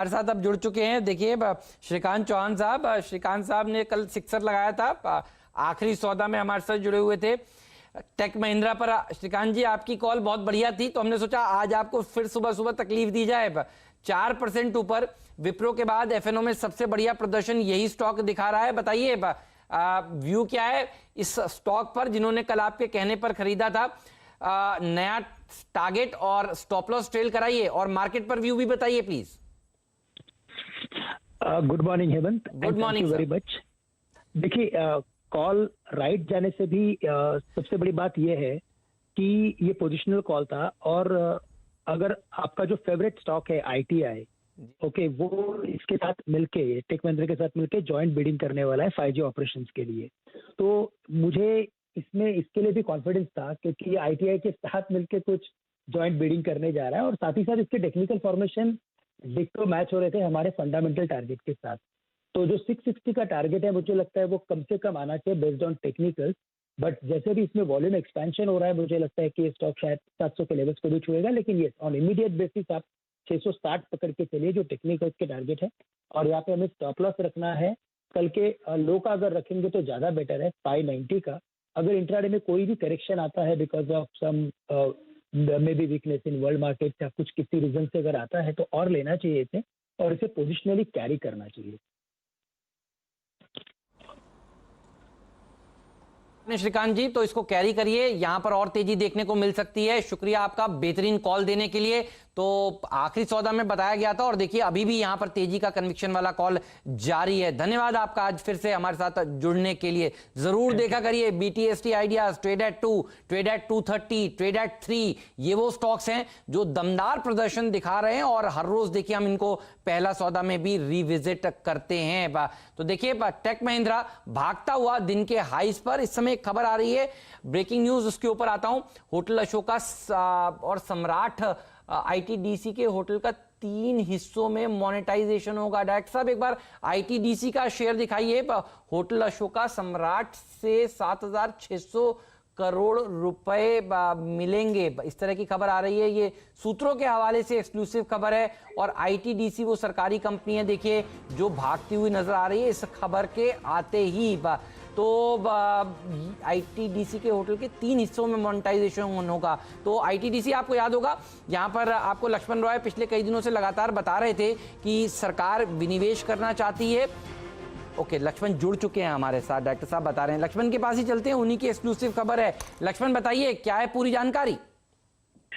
हमारे साथ अब जुड़ चुके हैं। देखिए श्रीकांत चौहान साहब, श्रीकांत साहब ने कल सिक्सर लगाया था, आखिरी सौदा में हमारे साथ जुड़े हुए थे टेक महिंद्रा पर। श्रीकांत जी, आपकी कॉल बहुत बढ़िया थी तो हमने सोचा आज आपको फिर सुबह सुबह तकलीफ दी जाए। 4% ऊपर विप्रो के बाद एफएनओ में सबसे बढ़िया प्रदर्शन यही स्टॉक दिखा रहा है। बताइए व्यू क्या है इस स्टॉक पर, जिन्होंने कल आपके कहने पर खरीदा था। नया टारगेट और स्टॉप लॉस ट्रेल कराइए और मार्केट पर व्यू भी बताइए please. Good morning Hemant, good morning very much. देखिए, कॉल राइट जाने से भी सबसे बड़ी बात यह है कि ये पोजिशनल कॉल था और अगर आपका जो फेवरेट स्टॉक है ITI, ओके, वो इसके साथ मिलके टेक महिंद्रा के साथ मिलके जॉइंट बिडिंग करने वाला है 5G ऑपरेशंस के लिए। तो मुझे इसमें इसके लिए भी कॉन्फिडेंस था क्योंकि ITI के साथ मिलके कुछ जॉइंट बिडिंग करने जा रहा है और साथ ही साथ इसके टेक्निकल फॉर्मेशन डिक्टो मैच हो रहे थे हमारे फंडामेंटल टारगेट के साथ। तो जो 660 का टारगेट है मुझे लगता है वो कम से कम आना चाहिए बेस्ड ऑन टेक्निकल, बट जैसे भी इसमें वॉल्यूम एक्सपेंशन हो रहा है मुझे लगता है कि ये स्टॉक शायद 700 के लेवल्स को भी छुएगा। लेकिन ये ऑन इमीडिएट बेसिस आप 660 पकड़ के चलिए जो टेक्निकल के टारगेट है, और यहाँ पे हमें स्टॉप लॉस रखना है। कल के लो का अगर रखेंगे तो ज्यादा बेटर है 590 का। अगर इंट्राडे में कोई भी करेक्शन आता है because of some maybe weakness in world market या कुछ किसी रीजन से अगर आता है तो और लेना चाहिए इसे और इसे पोजिशनली कैरी करना चाहिए। श्रीकांत जी, तो इसको कैरी करिए, यहां पर और तेजी देखने को मिल सकती है। शुक्रिया आपका बेहतरीन कॉल देने के लिए। तो आखिरी सौदा में बताया गया था और देखिए अभी भी यहां पर तेजी का कन्विक्शन वाला कॉल जारी है। धन्यवाद आपका आज फिर से हमारे साथ जुड़ने के लिए। जरूर देखा करिए BTST ideas, trade at 2, trade at 230, trade at 3, ये वो स्टॉक्स हैं जो दमदार प्रदर्शन दिखा रहे हैं और हर रोज देखिए हम इनको पहला सौदा में भी रिविजिट करते हैं। तो देखिए टेक महिंद्रा भागता हुआ दिन के हाईज पर। इस समय खबर आ रही है, ब्रेकिंग न्यूज, उसके ऊपर आता हूं। होटल अशोका और सम्राट ITDC के होटल का 3 हिस्सों में मोनेटाइजेशन होगा। डायरेक्टर साहब एक बार ITDC का शेयर दिखाइए। होटल अशोका सम्राट से 7,600 करोड़ रुपए मिलेंगे, इस तरह की खबर आ रही है। ये सूत्रों के हवाले से एक्सक्लूसिव खबर है और ITDC वो सरकारी कंपनी है देखिए जो भागती हुई नजर आ रही है इस खबर के आते ही। तो ITDC के होटल के 3 हिस्सों में मोनेटाइजेशन होगा। तो ITDC आपको याद होगा, यहाँ पर आपको लक्ष्मण रॉय पिछले कई दिनों से लगातार बता रहे थे कि सरकार विनिवेश करना चाहती है। ओके, लक्ष्मण जुड़ चुके हैं हमारे साथ, डॉक्टर साहब बता रहे हैं। लक्ष्मण के पास ही चलते हैं, उन्हीं की एक्सक्लूसिव खबर है। लक्ष्मण बताइए क्या है पूरी जानकारी।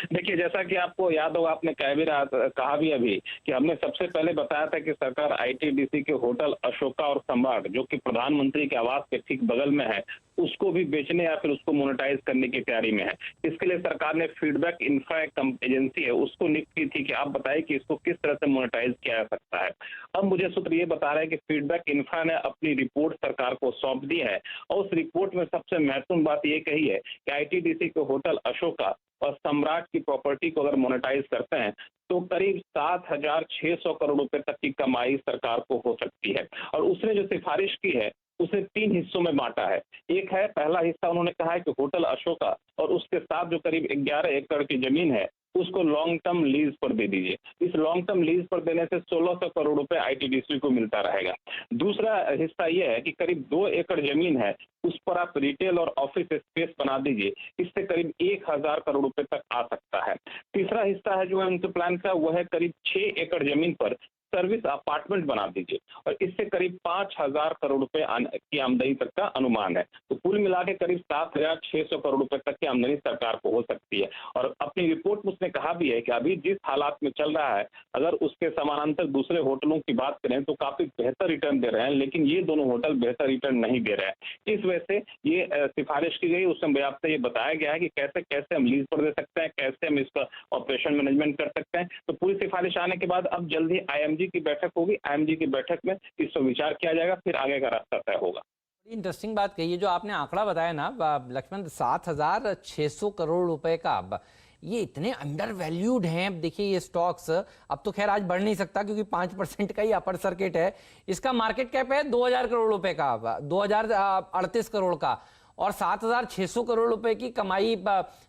देखिए, जैसा कि आपको याद होगा, आपने कहा भी अभी कि हमने सबसे पहले बताया था कि सरकार ITDC के होटल अशोका और सम्राट जो कि प्रधानमंत्री के आवास के ठीक बगल में है उसको भी बेचने या फिर उसको मोनेटाइज करने की तैयारी में है। इसके लिए सरकार ने फीडबैक इंफ्रा एजेंसी है उसको नियुक्त की थी कि आप बताइए कि इसको किस तरह से मोनेटाइज किया जा सकता है। अब मुझे सूत्र ये बता रहा है कि फीडबैक इंफ्रा ने अपनी रिपोर्ट सरकार को सौंप दी है और उस रिपोर्ट में सबसे महत्वपूर्ण बात ये कही है कि ITDC के होटल अशोका और सम्राट की प्रॉपर्टी को अगर मोनेटाइज करते हैं तो करीब 7,600 करोड़ रुपए तक की कमाई सरकार को हो सकती है। और उसने जो सिफारिश की है उसे 3 हिस्सों में बांटा है। एक है, पहला हिस्सा उन्होंने कहा है कि होटल अशोका और उसके साथ जो करीब 11 एकड़ की जमीन है उसको लॉन्ग टर्म लीज पर दे दीजिए। इस लॉन्ग टर्म लीज पर देने से 1,600 करोड़ रुपए ITDC को मिलता रहेगा। दूसरा हिस्सा यह है कि करीब 2 एकड़ जमीन है उस पर आप रिटेल और ऑफिस स्पेस बना दीजिए, इससे करीब 1,000 करोड़ रुपए तक आ सकता है। तीसरा हिस्सा है जो है उनके प्लान का, वह है करीब 6 एकड़ जमीन पर सर्विस अपार्टमेंट बना दीजिए और इससे करीब 5,000 करोड़ रुपए की आमदनी तक का अनुमान है। तो कुल मिला के करीब 7,600 करोड़ रुपए तक की आमदनी सरकार को हो सकती है। और अपनी रिपोर्ट में उसने कहा भी है कि अभी जिस हालात में चल रहा है अगर उसके समानांतर दूसरे होटलों की बात करें तो काफी बेहतर रिटर्न दे रहे हैं, लेकिन ये दोनों होटल बेहतर रिटर्न नहीं दे रहे हैं। इस वजह से ये सिफारिश की गई। उसमें व्याप्त ये बताया गया है कि कैसे कैसे हम लीज पर दे सकते हैं, कैसे हम इसका ऑपरेशन मैनेजमेंट कर सकते हैं। तो पूरी सिफारिश आने के बाद अब जल्द ही IMG की बैठक होगी, IMG की बैठक में इस पर विचार किया जाएगा, फिर आगे का रास्ता तय होगा। इंटरेस्टिंग बात कही है जो आपने आंकड़ा बताया ना लक्ष्मण, 7,600 करोड़ रुपए का, ये इतने अंडर वैल्यूड हैं। अब देखिए ये स्टॉक्स अब तो खैर आज बढ़ नहीं सकता क्योंकि 5% का ही अपर सर्किट है। इसका मार्केट कैप है 2,000 करोड़ रुपए का, 2,038 करोड़ का। और 7,600 करोड़ रुपए की कमाई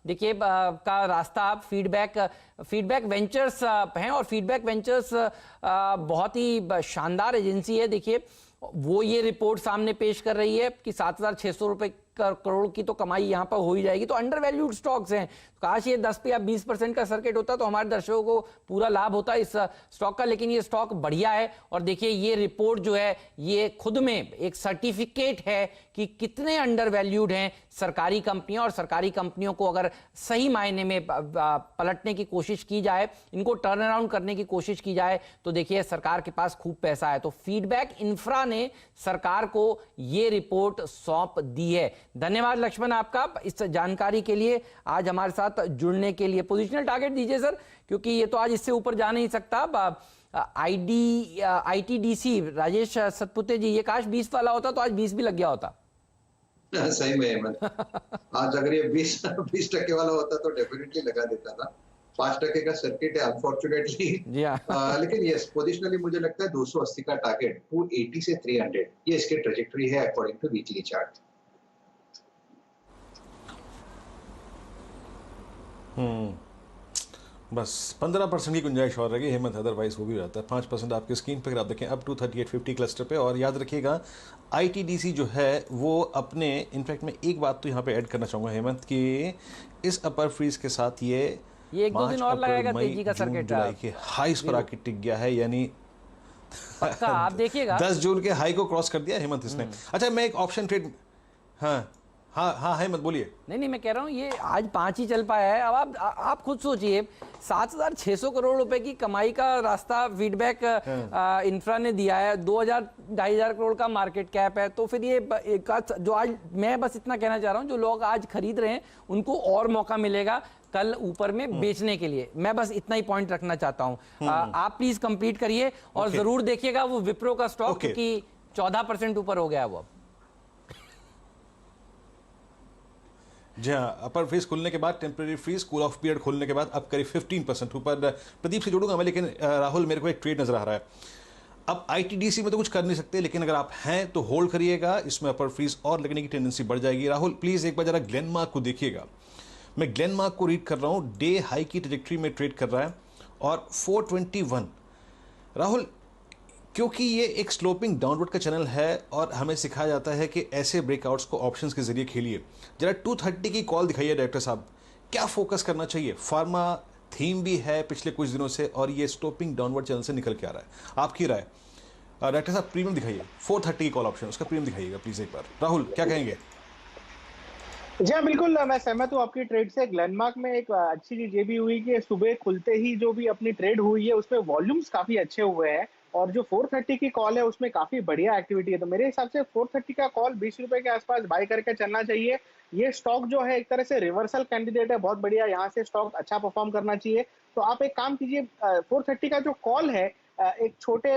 देखिए का रास्ता आप फीडबैक वेंचर्स हैं, और फीडबैक वेंचर्स बहुत ही शानदार एजेंसी है। देखिए वो ये रिपोर्ट सामने पेश कर रही है कि 7,600 रुपए करोड़ की तो कमाई यहां पर हो ही जाएगी। तो अंडर वैल्यूड स्टॉक्स हैं, काश ये 10 या 20% का सर्किट होता तो हमारे दर्शकों को पूरा लाभ होता इस स्टॉक का, लेकिन ये स्टॉक बढ़िया है। और देखिए ये रिपोर्ट जो है ये खुद में एक सर्टिफिकेट है कि कितने अंडर वैल्यूड हैं सरकारी कंपनियां, और सरकारी कंपनियों को अगर सही मायने में पलटने की कोशिश की जाए, इनको टर्न अराउंड करने की कोशिश की जाए, तो देखिए सरकार के पास खूब पैसा है। तो फीडबैक इंफ्रा ने सरकार को ये रिपोर्ट सौंप दी है। धन्यवाद लक्ष्मण आपका इस जानकारी के लिए, आज हमारे साथ जुड़ने के लिए। पोजीशनल टारगेट दीजिए सर, क्योंकि ये तो आज इससे ऊपर जा नहीं सकता। ITDC राजेश सतपुते जी, ये काश 20 वाला होता तो आज 20 भी लग गया होता। सही में हेमंत, आज अगर ये 20% वाला होता तो डेफिनेटली लगा देता था। 5% का सर्किट है अनफॉर्चुनेटली। जी हाँ। लेकिन यस, पोजिशनली मुझे लगता है 280 का टारगेट 280 से 300 ये इसकी ट्रेजेक्टरी है अकॉर्डिंग टू वीकली चार्ट। बस 15% की गुंजाइश और रहेगी हेमंत, अदरवाइज वो भी रहता है 5% आपके स्क्रीन पर आप देखें अब 238.50 क्लस्टर पे। और याद रखिएगा ITDC जो है वो अपने, इनफैक्ट मैं एक बात तो यहाँ पे ऐड करना चाहूँगा हेमंत कि इस अपर फ्रीज के साथ ये 1-2 दिन और लगेगा तेजी का सर्किट, जुलाई के हाईस पर आके टिक गया है, यानी पक्का आप देखिएगा 10 जून के हाई को क्रॉस कर दिया हेमंत इसने। अच्छा मैं एक ऑप्शन ट्रेड, हाँ हेमंत बोलिए। नहीं मैं कह रहा हूँ ये आज 5 ही चल पाया है। अब आप खुद सोचिए 7,600 करोड़ रुपए की कमाई का रास्ता फीडबैक इंफ्रा ने दिया है, 2,000-2,500 करोड़ का मार्केट कैप है। तो फिर ये जो आज, मैं बस इतना कहना चाह रहा हूँ, जो लोग आज खरीद रहे हैं उनको और मौका मिलेगा कल ऊपर में बेचने के लिए। मैं बस इतना ही पॉइंट रखना चाहता हूँ। आप प्लीज कंप्लीट करिए और जरूर देखिएगा वो विप्रो का स्टॉक, क्योंकि 14% ऊपर हो गया वो। जी हाँ, अपर फ्रीज खुलने के बाद, temporary freeze cool off period खोलने के बाद अब करीब 15% ऊपर। प्रदीप से जोड़ूंगा मैं, लेकिन राहुल मेरे को एक ट्रेड नजर आ रहा है। अब ITDC में तो कुछ कर नहीं सकते, लेकिन अगर आप हैं तो होल्ड करिएगा, इसमें अपर फ्रीज और लगने की टेंडेंसी बढ़ जाएगी। राहुल प्लीज एक बार जरा ग्लेनमार्क को देखिएगा। मैं ग्लेनमार्क को रीड कर रहा हूँ, डे हाई की ट्रेजेक्टरी में ट्रेड कर रहा है और 421। राहुल, क्योंकि ये एक स्लोपिंग डाउनवर्ड का चैनल है और हमें सिखाया जाता है कि ऐसे ब्रेकआउट्स को ऑप्शंस के जरिए खेलिए। जरा 230 की कॉल दिखाइए डायरेक्टर साहब, क्या फोकस करना चाहिए? फार्मा थीम भी है पिछले कुछ दिनों से और ये स्लोपिंग डाउनवर्ड चैनल से निकल के आ रहा है, आपकी राय? डायरेक्टर साहब प्रीमियम दिखाइए, 430 की कॉल ऑप्शन, उसका प्रीमियम दिखाइएगा प्लीज एक बार। राहुल क्या कहेंगे? जी हाँ, बिल्कुल मैं सहमत हूँ आपकी ट्रेड से। ग्लेनमार्क में एक अच्छी चीज ये भी हुई कि सुबह खुलते ही जो भी अपनी ट्रेड हुई है उसमें वॉल्यूम्स काफी अच्छे हुए हैं, और जो 430 की कॉल है उसमें काफी बढ़िया एक्टिविटी है। तो मेरे हिसाब से 430 का कॉल 20 रुपए के आसपास बाय करके चलना चाहिए। ये स्टॉक जो है एक तरह से रिवर्सल कैंडिडेट है, बहुत बढ़िया, यहाँ से स्टॉक अच्छा परफॉर्म करना चाहिए। तो आप एक काम कीजिए, 430 का जो कॉल है एक छोटे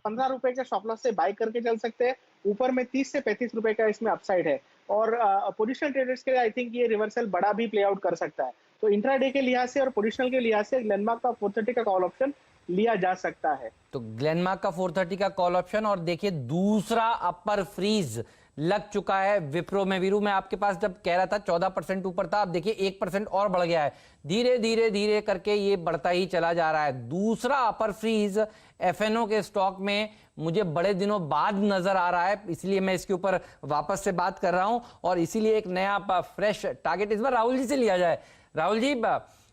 15 रुपए के स्टॉप लॉस से बाय करके चल सकते हैं। ऊपर में 30 से 35 रुपए का इसमें अपसाइड है, और पोजिशनल ट्रेडर्स के लिए आई थिंक ये रिवर्सल बड़ा भी प्ले आउट कर सकता है। तो इंट्राडे के लिहाज से और पोजिशनल के लिहाज से ग्लेनमार्क का 430 का कॉल ऑप्शन लिया जा सकता है। तो ग्लेनमार्क का 430 का कॉल ऑप्शन। और देखिए दूसरा अपर फ्रीज लग चुका है विप्रो में। वीरू, मैं आपके पास जब कह रहा था 14% ऊपर था, अब देखिए 1% और बढ़ गया है। धीरे धीरे धीरे करके ये बढ़ता ही चला जा रहा है। दूसरा अपर फ्रीज FNO के स्टॉक में मुझे बड़े दिनों बाद नजर आ रहा है, इसलिए मैं इसके ऊपर वापस से बात कर रहा हूं और इसीलिए एक नया फ्रेश टारगेट इस बार राहुल जी से लिया जाए। राहुल जी,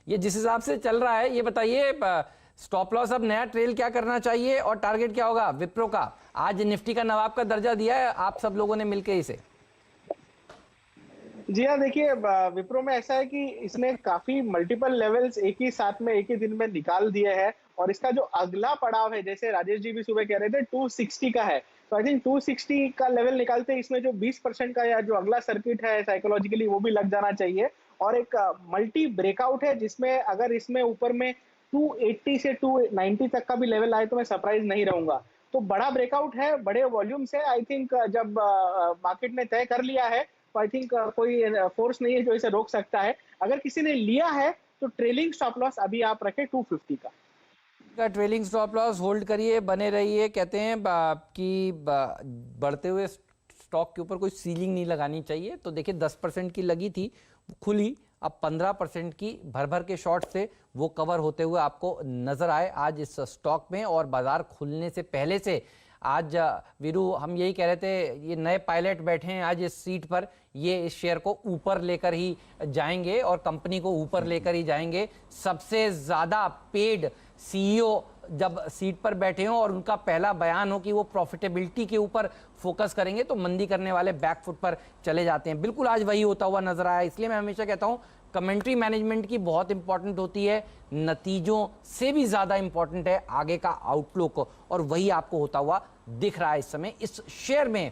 ये जिस हिसाब से चल रहा है ये बताइए, स्टॉप लॉस अब नया ट्रेल क्या करना चाहिए और टारगेट क्या होगा विप्रो का? आज निफ्टी का नवाब का दर्जा दिया है आप सब लोगों ने मिलकर इसे। जी हाँ, देखिए विप्रो में ऐसा है कि इसने काफी मल्टीपल लेवल्स एक ही साथ में एक ही दिन में निकाल दिए हैं, और इसका जो अगला पड़ाव है, जैसे राजेश जी भी सुबह कह रहे थे 260 का है, तो आई थिंक 260 का लेवल निकालते हैं इसमें जो 20% का या जो अगला सर्किट है साइकोलॉजिकली वो भी लग जाना चाहिए। और एक मल्टी ब्रेकआउट है जिसमें अगर इसमें ऊपर में 280 से 290 तक का भी लेवल आए तो मैं सरप्राइज नहीं रहूंगा। तो बड़ा ब्रेकआउट है, बड़े वॉल्यूम्स है। आई थिंक जब मार्केट ने तय कर लिया है तो आई थिंक कोई फोर्स नहीं है जो इसे रोक सकता है। अगर किसी ने लिया है तो ट्रेलिंग स्टॉप लॉस अभी आप रखें 250 का। ट्रेलिंग स्टॉप लॉस होल्ड करिए, बने रहिए। कहते हैं कि बढ़ते हुए स्टॉक के ऊपर कोई सीलिंग नहीं लगानी चाहिए। तो देखिए 10% की लगी थी, खुली, अब 15% की भर के शॉर्ट से वो कवर होते हुए आपको नजर आए आज इस स्टॉक में। और बाजार खुलने से पहले से आज वीरू हम यही कह रहे थे, ये नए पायलट बैठे हैं आज इस सीट पर, ये इस शेयर को ऊपर लेकर ही जाएंगे और कंपनी को ऊपर लेकर ही जाएंगे। सबसे ज्यादा पेड सीईओ जब सीट पर बैठे हों और उनका पहला बयान हो कि वो प्रॉफिटेबिलिटी के ऊपर फोकस करेंगे, तो मंदी करने वाले बैकफुट पर चले जाते हैं। बिल्कुल आज वही होता हुआ नजर आया। इसलिए मैं हमेशा कहता हूं कमेंट्री मैनेजमेंट की बहुत इंपॉर्टेंट होती है, नतीजों से भी ज्यादा इंपॉर्टेंट है आगे का आउटलुक, और वही आपको होता हुआ दिख रहा है इस समय इस शेयर में।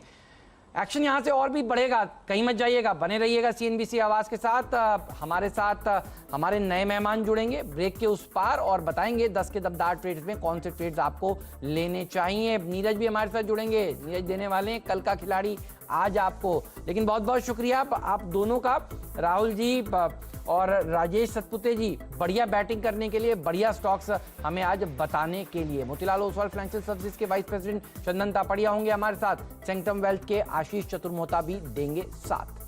एक्शन यहां से और भी बढ़ेगा, कहीं मत जाइएगा, बने रहिएगा सीएनबीसी आवाज के साथ। हमारे साथ हमारे नए मेहमान जुड़ेंगे ब्रेक के उस पार और बताएंगे 10 के दमदार ट्रेड्स में कौन से ट्रेड्स आपको लेने चाहिए। नीरज भी हमारे साथ जुड़ेंगे, नीरज देने वाले हैं कल का खिलाड़ी आज आपको। लेकिन बहुत बहुत शुक्रिया आप दोनों का, राहुल जी और राजेश सतपुते जी, बढ़िया बैटिंग करने के लिए, बढ़िया स्टॉक्स हमें आज बताने के लिए। मोतीलाल ओसवाल फाइनेंशियल सर्विसेज के वाइस प्रेसिडेंट चंदन तापड़िया होंगे हमारे साथ, सेंक्टम वेल्थ के आशीष चतुर्मोहता भी देंगे साथ।